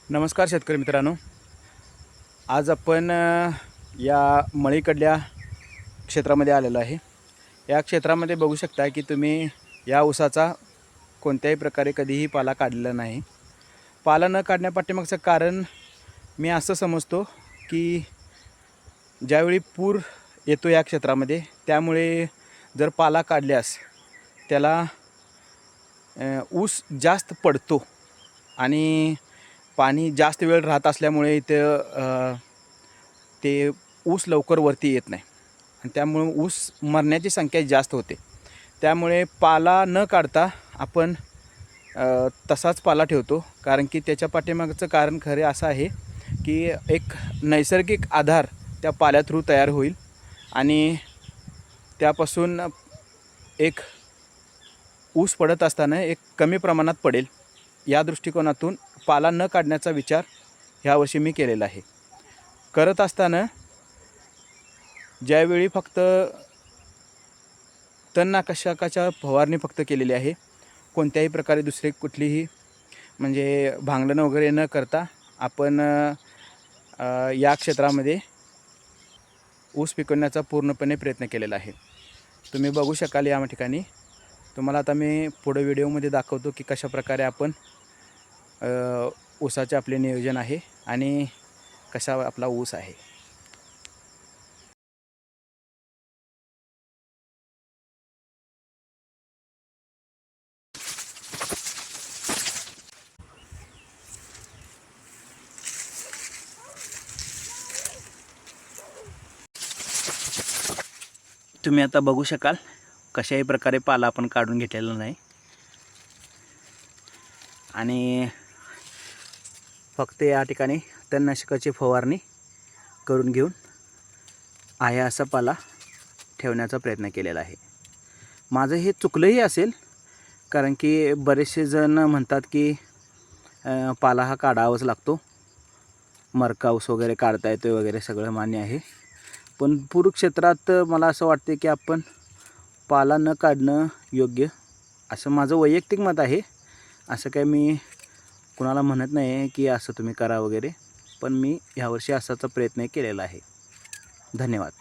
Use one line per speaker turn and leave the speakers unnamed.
नमस्कार शेतकरी मित्रांनो, आज आपण या मळीकडल्या क्षेत्रामध्ये आलेलो आहे। या क्षेत्रामध्ये बघू शकता की तुम्ही या ऊसाचा कोणत्याही प्रकारे कधीही पाला काढलेला नाही। पाला न काढण्यापाठीमागचं कारण मी असं समजतो की ज्यावेळी पूर येतो या क्षेत्रामध्ये, त्यामुळे जर पाला काढल्यास त्याला ऊस जास्त पडतो आणि पाणी जास्त वेळ राहत असल्यामुळे इथे ते ऊस लवकर वरती येत नाही आणि त्यामुळे ऊस मरण्याची संख्या जास्त होते। त्यामुळे पाला न काढता आपण तसाच पाला ठेवतो, कारण की त्याच्या पाठीमागचं कारण खरे असं आहे की एक नैसर्गिक आधार त्या पाल्या थ्रू तयार होईल आणि त्यापासून एक ऊस पडत असताना एक कमी प्रमाणात पडेल। या दृष्टिकोनातून पाला न काढण्याचा विचार ह्यावर्षी मी केलेला आहे। करत असताना ज्यावेळी फक्त तणनाशकाच्या फवारणी फक्त केलेली आहे, कोणत्याही प्रकारे दुसरे कुठलीही म्हणजे भांगलन वगैरे न करता आपण या क्षेत्रामध्ये ऊस पिकवण्याचा पूर्णपणे प्रयत्न केलेला आहे। तुम्ही बघू शकाल या ठिकाणी। तुम्हाला आता मी पुढे व्हिडिओमध्ये दाखवतो की कशा प्रकारे आपण ऊसाचे आपले नियोजन आहे आणि कसा आपला ऊस आहे। तुम्ही आता बघू शकाल कशाही प्रकारे पाला आपण काढून घेतलेला नाही आणि फक्त या ठिकाणी तणनाशकाची फवारणी करून घेऊन आहे असा पाला ठेवण्याचा प्रयत्न केलेला आहे। माझं हे चुकलंही असेल, कारण की बरेचसे जण म्हणतात की पाला हा काढावाच लागतो, मरका ऊस वगैरे काढता येतो वगैरे, सगळं मान्य आहे। पण पूर क्षेत्रात मला असं वाटते की आपण पाला न काढणं योग्य, असं माझं वैयक्तिक मत आहे। असं काय मी कुणाला म्हणत नाही की असं तुम्ही करा वगैरे, पण मी ह्यावर्षी असाचा प्रयत्न केलेला आहे। धन्यवाद।